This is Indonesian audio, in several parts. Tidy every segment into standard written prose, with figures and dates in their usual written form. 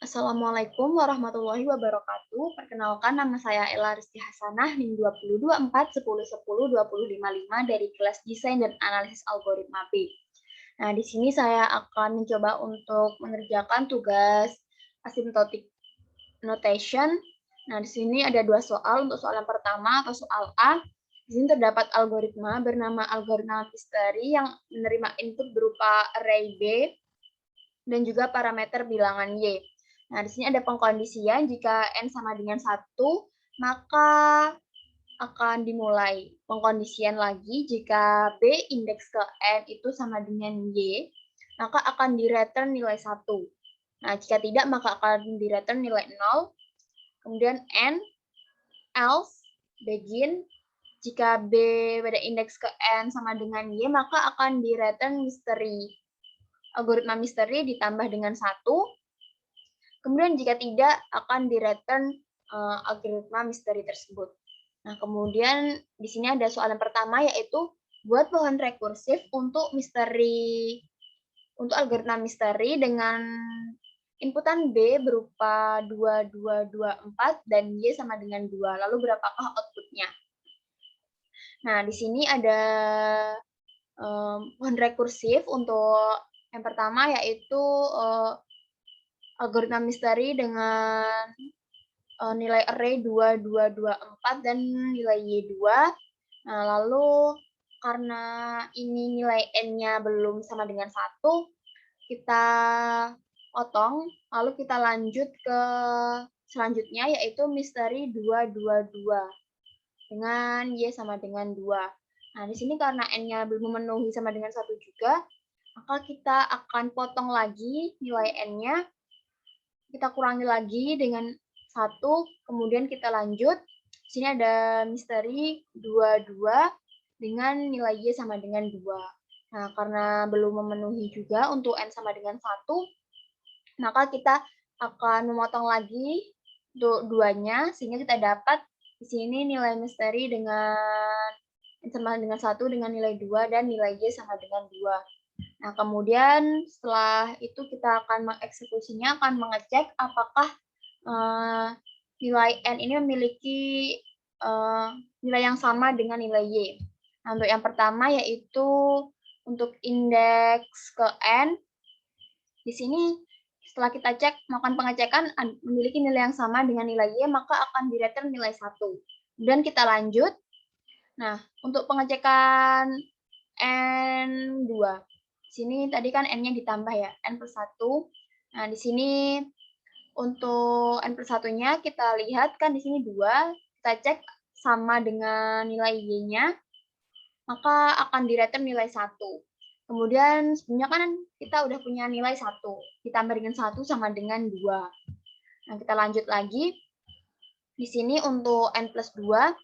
Assalamualaikum warahmatullahi wabarakatuh. Perkenalkan nama saya Ella Rizky Hasanah, NIM 2024 10 10 20 55 dari kelas Desain dan Analisis Algoritma B. Nah, di sini saya akan mencoba untuk mengerjakan tugas asymptotic notation. Nah, di sini ada dua soal. Untuk soal yang pertama atau soal A, di sini terdapat algoritma bernama algoritma misteri yang menerima input berupa array B dan juga parameter bilangan Y. Nah, di sini ada pengkondisian jika N sama dengan 1, maka akan dimulai. Pengkondisian lagi jika B indeks ke N itu sama dengan Y, maka akan di-return nilai 1. Nah, jika tidak, maka akan di-return nilai 0. Kemudian N, else, begin. Jika B pada indeks ke N sama dengan Y, maka akan di-return misteri. Algoritma misteri ditambah dengan 1. Kemudian jika tidak, akan di-return algoritma misteri tersebut. Nah, kemudian di sini ada soal yang pertama, yaitu buat pohon rekursif untuk algoritma misteri dengan inputan B berupa 2, 2, 2, 4, dan Y sama dengan 2. Lalu berapakah outputnya? Nah, di sini ada pohon rekursif untuk yang pertama, yaitu algoritma misteri dengan nilai array 2, 2, 2, 4, dan nilai Y2. Nah, lalu karena ini nilai N-nya belum sama dengan 1, kita potong, lalu kita lanjut ke selanjutnya, yaitu misteri 2, 2, 2, dengan Y sama dengan 2. Nah, di sini karena N-nya belum memenuhi sama dengan 1 juga, maka kita akan potong lagi nilai N-nya, kita kurangi lagi dengan 1, kemudian kita lanjut. Di sini ada misteri 2, 2 dengan nilai Y sama dengan 2. Nah, karena belum memenuhi juga untuk N sama dengan 1, maka kita akan memotong lagi untuk 2-nya, sehingga kita dapat di sini nilai misteri dengan N sama dengan 1 dengan nilai 2 dan nilai Y sama dengan 2. Nah, kemudian setelah itu kita akan mengeksekusinya, akan mengecek apakah nilai N ini memiliki nilai yang sama dengan nilai Y. Nah, untuk yang pertama yaitu untuk indeks ke N, di sini setelah kita cek, melakukan pengecekan memiliki nilai yang sama dengan nilai Y, maka akan di-return nilai 1. Kemudian kita lanjut. Nah, untuk pengecekan N2. Di sini tadi kan N-nya ditambah ya, N per 1. Nah, di sini untuk N per 1-nya kita lihat kan di sini 2, kita cek sama dengan nilai Y-nya, maka akan di-return nilai 1. Kemudian sebelumnya kan kita udah punya nilai 1, ditambah dengan 1 sama dengan 2. Nah, kita lanjut lagi. Di sini untuk N plus 2,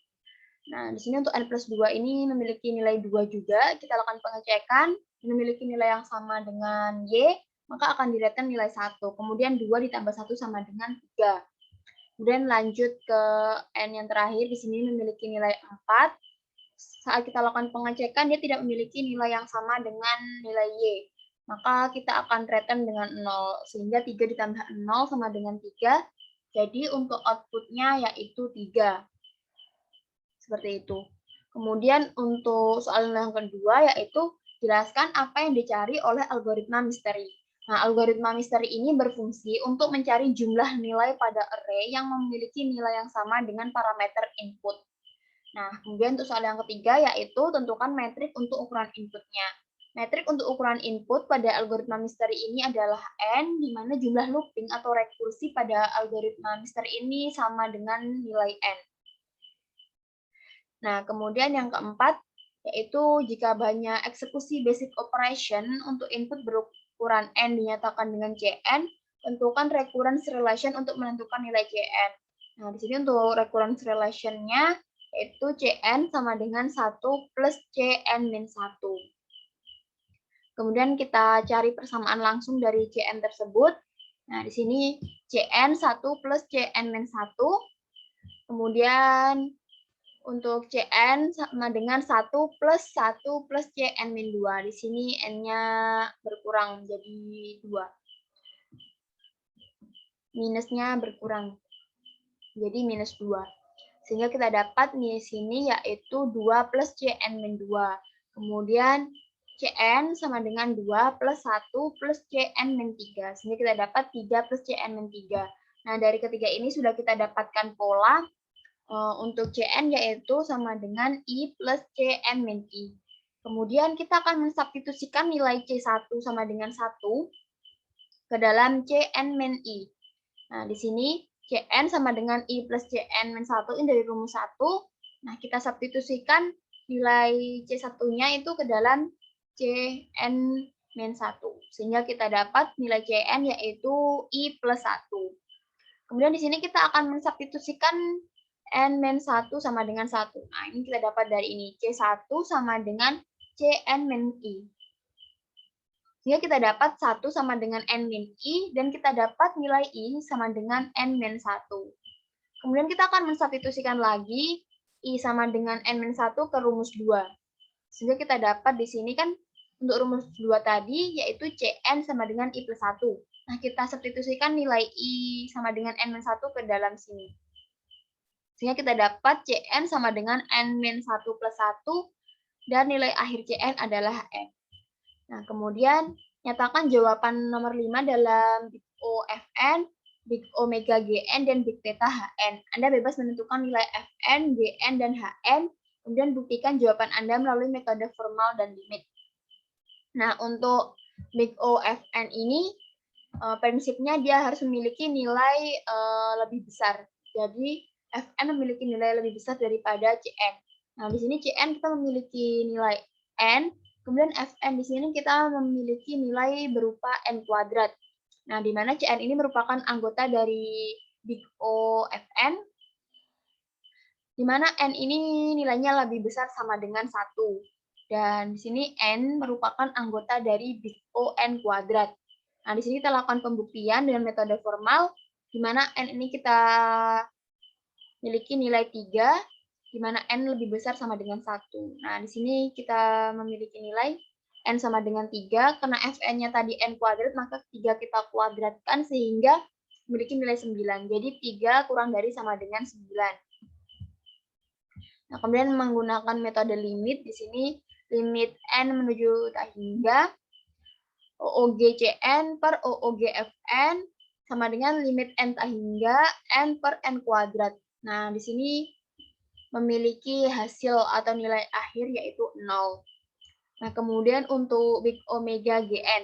nah, di sini untuk N plus 2 ini memiliki nilai 2 juga. Kita lakukan pengecekan, memiliki nilai yang sama dengan Y, maka akan di-return nilai 1. Kemudian 2 ditambah 1 sama dengan 3. Kemudian lanjut ke N yang terakhir, di sini memiliki nilai 4. Saat kita lakukan pengecekan, dia tidak memiliki nilai yang sama dengan nilai Y. Maka kita akan return dengan 0, sehingga 3 ditambah 0 sama dengan 3. Jadi untuk outputnya yaitu 3. Seperti itu. Kemudian untuk soal yang kedua, yaitu jelaskan apa yang dicari oleh algoritma misteri. Nah, algoritma misteri ini berfungsi untuk mencari jumlah nilai pada array yang memiliki nilai yang sama dengan parameter input. Nah, kemudian untuk soal yang ketiga, yaitu tentukan metrik untuk ukuran inputnya. Metrik untuk ukuran input pada algoritma misteri ini adalah N, di mana jumlah looping atau rekursi pada algoritma misteri ini sama dengan nilai N. Nah, kemudian yang keempat, yaitu jika banyak eksekusi basic operation untuk input berukuran N dinyatakan dengan Cn, tentukan recurrence relation untuk menentukan nilai Cn. Nah, di sini untuk recurrence relation-nya, yaitu Cn sama dengan 1 plus Cn min 1. Kemudian kita cari persamaan langsung dari Cn tersebut. Nah, di sini Cn 1 plus Cn min 1. Kemudian untuk Cn sama dengan 1 plus Cn min 2. Di sini N-nya berkurang menjadi 2. minusnya berkurang. Jadi minus 2. Sehingga kita dapat di sini yaitu 2 plus Cn-2. Kemudian Cn sama dengan 2 plus 1 plus Cn-3. Sehingga kita dapat 3 plus Cn-3. Nah, dari ketiga ini sudah kita dapatkan pola untuk Cn yaitu sama dengan I plus Cn-I. Kemudian kita akan mensubstitusikan nilai C1 sama dengan 1 ke dalam Cn-I. Nah, di sini Cn sama dengan I plus Cn-1 ini dari rumus 1. Nah, kita substitusikan nilai C1-nya itu ke dalam Cn-1. Sehingga kita dapat nilai Cn yaitu I plus 1. Kemudian di sini kita akan mensubstitusikan N-1 sama dengan 1. Nah, ini kita dapat dari ini. C1 sama dengan Cn-I. Sehingga kita dapat 1 sama dengan N-I, dan kita dapat nilai I sama dengan N-1. Kemudian kita akan mensubstitusikan lagi I sama dengan N-1 ke rumus 2. Sehingga kita dapat di sini kan untuk rumus 2 tadi, yaitu Cn sama dengan I plus 1. Nah, kita substitusikan nilai I sama dengan N-1 ke dalam sini. Sehingga kita dapat Cn sama dengan N-1 plus 1, dan nilai akhir Cn adalah N. Nah, kemudian nyatakan jawaban nomor 5 dalam Big O Fn, Big Omega Gn, dan Big Theta Hn. Anda bebas menentukan nilai Fn, Gn, dan Hn, kemudian buktikan jawaban Anda melalui metode formal dan limit. Nah, untuk Big O Fn ini, prinsipnya dia harus memiliki nilai lebih besar. Jadi, Fn memiliki nilai lebih besar daripada Cn. Nah, di sini Cn kita memiliki nilai N, kemudian Fn di sini kita memiliki nilai berupa N kuadrat. Nah, di mana Cn ini merupakan anggota dari Big O Fn, di mana N ini nilainya lebih besar sama dengan 1. Dan di sini N merupakan anggota dari Big O N kuadrat. Nah, di sini kita lakukan pembuktian dengan metode formal, di mana N ini kita memiliki nilai 3, di mana N lebih besar sama dengan 1. Nah, di sini kita memiliki nilai N sama dengan 3, karena Fn-nya tadi N kuadrat, maka 3 kita kuadratkan sehingga memiliki nilai 9. Jadi 3 kurang dari sama dengan 9. Nah, kemudian menggunakan metode limit, di sini limit N menuju tak hingga OOG-Cn per OOG-Fn sama dengan limit N tak hingga N per N kuadrat. Nah, di sini memiliki hasil atau nilai akhir yaitu 0. Nah, kemudian untuk Big Omega Gn.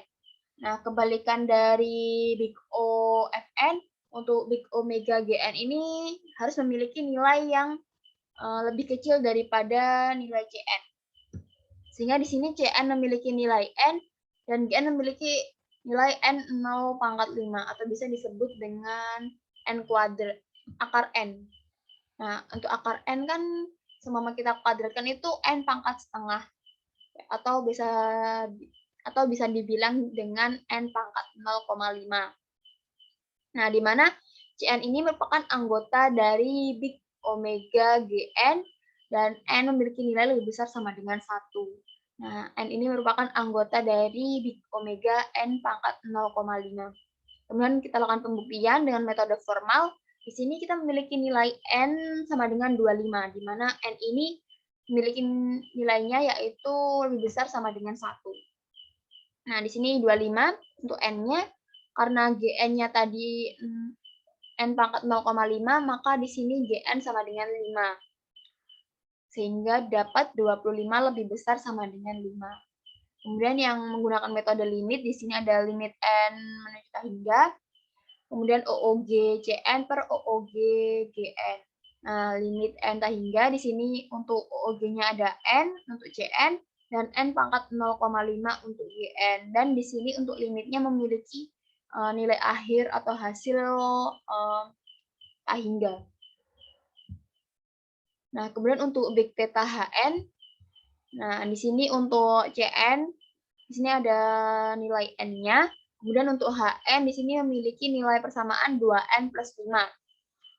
Nah, kebalikan dari Big O Fn, untuk Big Omega Gn ini harus memiliki nilai yang lebih kecil daripada nilai Cn. Sehingga di sini Cn memiliki nilai N, dan Gn memiliki nilai N 0 pangkat 5, atau bisa disebut dengan N kuadrat, akar N. Nah, untuk akar N kan semua kita kuadratkan itu N pangkat setengah, atau bisa dibilang dengan N pangkat 0,5. Nah, di mana Cn ini merupakan anggota dari Big Omega Gn, dan N memiliki nilai lebih besar sama dengan 1. Nah, N ini merupakan anggota dari Big Omega N pangkat 0,5. Kemudian kita lakukan pembuktian dengan metode formal. Di sini kita memiliki nilai N sama dengan 25, di mana N ini memiliki nilainya yaitu lebih besar sama dengan 1. Nah, di sini 25 untuk N-nya, karena Gn-nya tadi N pangkat 0,5, maka di sini Gn sama dengan 5. Sehingga dapat 25 lebih besar sama dengan 5. Kemudian yang menggunakan metode limit, di sini ada limit N menuju tak hingga, kemudian OOG-Cn per OOG-Gn. Nah, limit N tak hingga di sini untuk OOG-nya ada N untuk Cn, dan N pangkat 0,5 untuk Gn. Dan di sini untuk limitnya memiliki nilai akhir atau hasil tak hingga. Nah, kemudian untuk Big Theta Hn, nah di sini untuk Cn, di sini ada nilai N-nya. Kemudian untuk Hn di sini memiliki nilai persamaan 2N plus 5.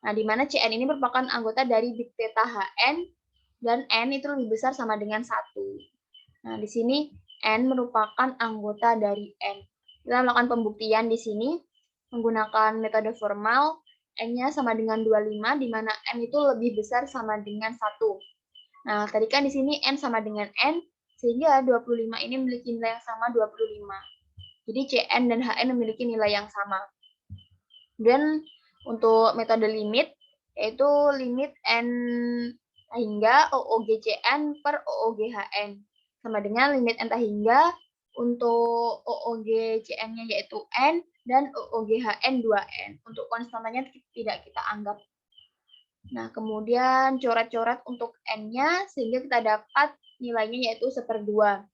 Nah, di mana Cn ini merupakan anggota dari Big Theta Hn, dan N itu lebih besar sama dengan 1. Nah, di sini N merupakan anggota dari N. Kita melakukan pembuktian di sini. menggunakan metode formal, N-nya sama dengan 25, di mana N itu lebih besar sama dengan 1. Nah, tadi kan di sini N sama dengan N, sehingga 25 ini memiliki nilai yang sama 25. Jadi Cn dan Hn memiliki nilai yang sama. Dan untuk metode limit, yaitu limit N hingga OOGCN per OOGHN. Sama dengan limit N hingga untuk OOGCN-nya yaitu N dan OOGHN 2N. Untuk konstantanya tidak kita anggap. Nah, kemudian coret-coret untuk N-nya sehingga kita dapat nilainya yaitu 1/2.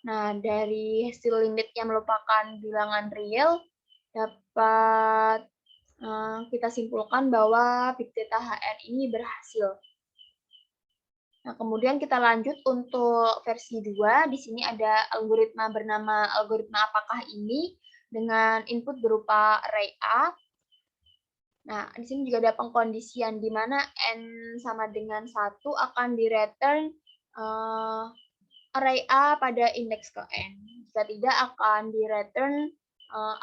Nah, dari hasil limit yang merupakan bilangan real, dapat kita simpulkan bahwa big theta HN ini berhasil. Nah, kemudian kita lanjut untuk versi 2. Di sini ada algoritma bernama algoritma apakah ini dengan input berupa array A. Nah, di sini juga ada pengkondisian di mana N sama dengan 1 akan di-return array A pada indeks ke N. Jika tidak, akan di-return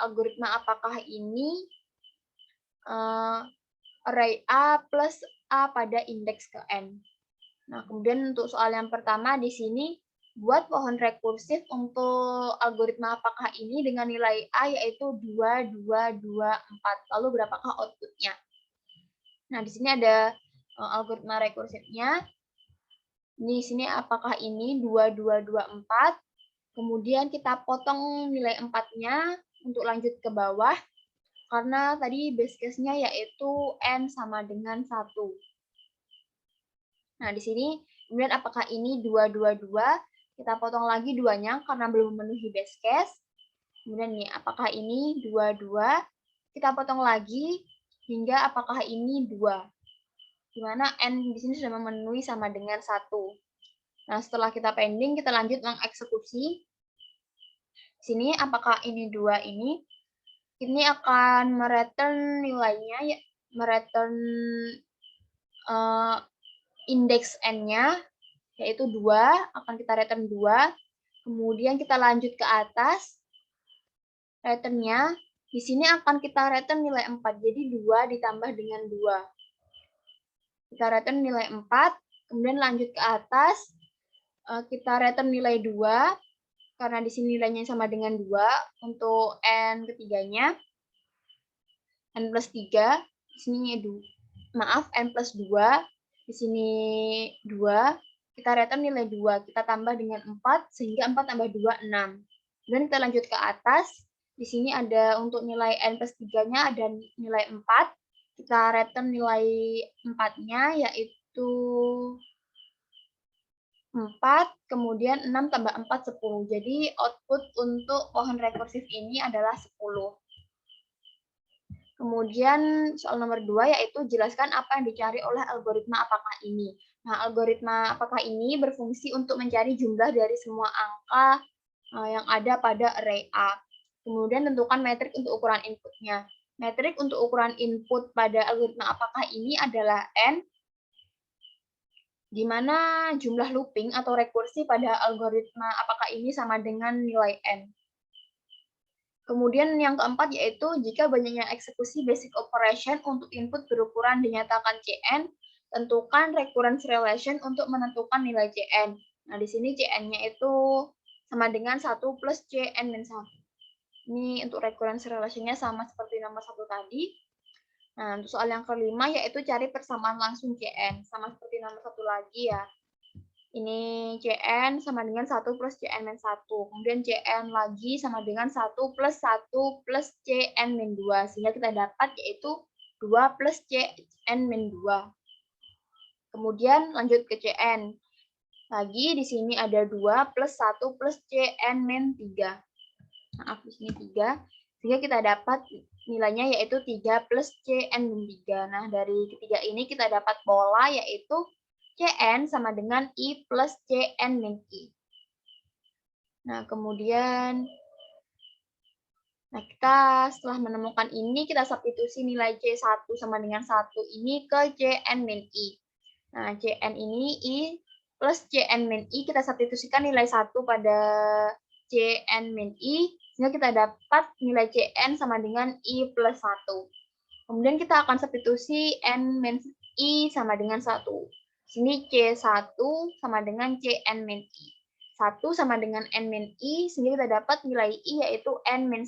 algoritma apakah ini array A plus A pada indeks ke N. Nah, kemudian untuk soal yang pertama di sini, buat pohon rekursif untuk algoritma apakah ini dengan nilai A yaitu 2, 2, 2, 4. Lalu berapakah outputnya? Nah, di sini ada algoritma rekursifnya. Di sini apakah ini 2, 2, 2, 4. Kemudian kita potong nilai 4-nya untuk lanjut ke bawah. Karena tadi base case-nya yaitu N sama dengan 1. Nah, di sini kemudian apakah ini 2, 2, 2? Kita potong lagi 2-nya karena belum memenuhi base case. Kemudian nih, apakah ini 2, 2? Kita potong lagi hingga apakah ini 2? Di mana N di sini sudah memenuhi sama dengan 1. Nah, setelah kita pending, kita lanjut mengeksekusi. Di sini apakah ini 2 ini akan mereturn nilainya, ya, mereturn indeks N-nya, yaitu 2, akan kita return 2. Kemudian kita lanjut ke atas, return-nya, di sini akan kita return nilai 4, jadi 2 ditambah dengan 2. Kita return nilai 4, kemudian lanjut ke atas, kita return nilai 2, karena di sini nilainya sama dengan 2, untuk N ketiganya, N plus 3, di sini N plus 2, di sini 2, kita return nilai 2, kita tambah dengan 4, sehingga 4 tambah 2, 6. Dan kita lanjut ke atas, di sini ada untuk nilai N plus 3-nya ada nilai 4, kita return nilai 4-nya, yaitu 4, kemudian 6 tambah 4, 10. Jadi output untuk pohon rekursif ini adalah 10. Kemudian soal nomor 2 yaitu jelaskan apa yang dicari oleh algoritma apakah ini. Nah, algoritma apakah ini berfungsi untuk mencari jumlah dari semua angka yang ada pada array A. Kemudian tentukan metrik untuk ukuran inputnya. Metrik untuk ukuran input pada algoritma apakah ini adalah N, di mana jumlah looping atau rekursi pada algoritma apakah ini sama dengan nilai N. Kemudian yang keempat yaitu jika banyaknya eksekusi basic operation untuk input berukuran dinyatakan Cn, tentukan recurrence relation untuk menentukan nilai Cn. Nah, di sini Cn-nya itu sama dengan 1 plus Cn min 1. Ini untuk recurrence relation-nya sama seperti nomor 1 tadi. Nah, untuk soal yang kelima yaitu cari persamaan langsung Cn. Sama seperti nomor 1 lagi ya. Ini Cn sama dengan 1 plus Cn min 1. Kemudian Cn lagi sama dengan 1 plus Cn min 2. Sehingga kita dapat yaitu 2 plus Cn min 2. Kemudian lanjut ke Cn. Lagi di sini ada 2 plus 1 plus Cn min 3. Maaf, di sini 3. Sehingga kita dapat nilainya yaitu 3 plus Cn min 3. Nah, dari ketiga ini kita dapat pola yaitu Cn sama dengan I plus Cn min I. Nah, kemudian kita setelah menemukan ini, kita substitusi nilai C1 sama dengan 1 ini ke Cn min I. Nah, Cn ini I plus Cn min I, kita substitusikan nilai 1 pada Cn min I, Sehingga kita dapat nilai Cn sama dengan I plus 1. Kemudian kita akan substitusi N min I sama dengan 1. Sini C1 sama dengan Cn min I. 1 sama dengan N min I, sehingga kita dapat nilai I yaitu N min 1.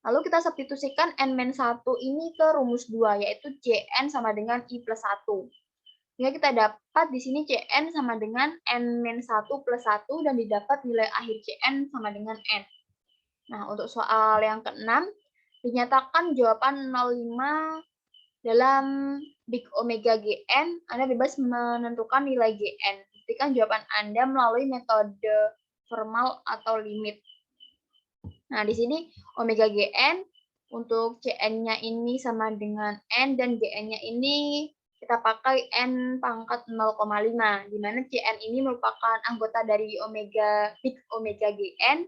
Lalu kita substitusikan N min 1 ini ke rumus 2, yaitu Cn sama dengan I plus 1. Sehingga kita dapat di sini Cn sama dengan N-1 plus 1 dan didapat nilai akhir Cn sama dengan N. Nah, untuk soal yang ke-6, dinyatakan jawaban 05 dalam Big Omega Gn, Anda bebas menentukan nilai Gn. Buktikan jawaban Anda melalui metode formal atau limit. Nah, di sini Omega Gn, untuk Cn-nya ini sama dengan N, dan Gn-nya ini kita pakai N pangkat 0,5, di mana Cn ini merupakan anggota dari Big Omega Gn,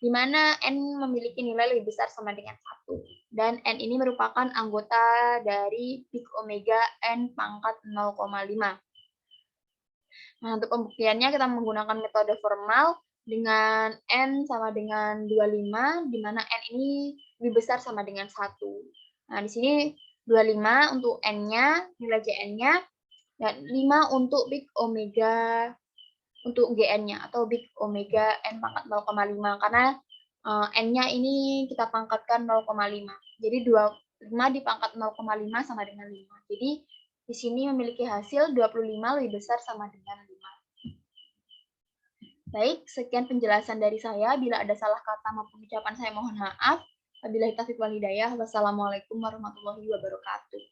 di mana N memiliki nilai lebih besar sama dengan 1. Dan N ini merupakan anggota dari Big Omega N pangkat 0,5. Nah, untuk pembuktiannya kita menggunakan metode formal dengan N sama dengan 25, di mana N ini lebih besar sama dengan 1. Nah, di sini 25 untuk N-nya, nilai Cn-nya, dan 5 untuk Big Omega untuk Gn-nya, atau Big Omega N pangkat 0,5, karena N-nya ini kita pangkatkan 0,5. Jadi 25 dipangkat 0,5 sama dengan 5. Jadi di sini memiliki hasil 25 lebih besar sama dengan 5. Baik, sekian penjelasan dari saya. Bila ada salah kata maupun ucapan saya mohon maaf. Wabillahi taufiq wal hidayah. Wassalamualaikum warahmatullahi wabarakatuh.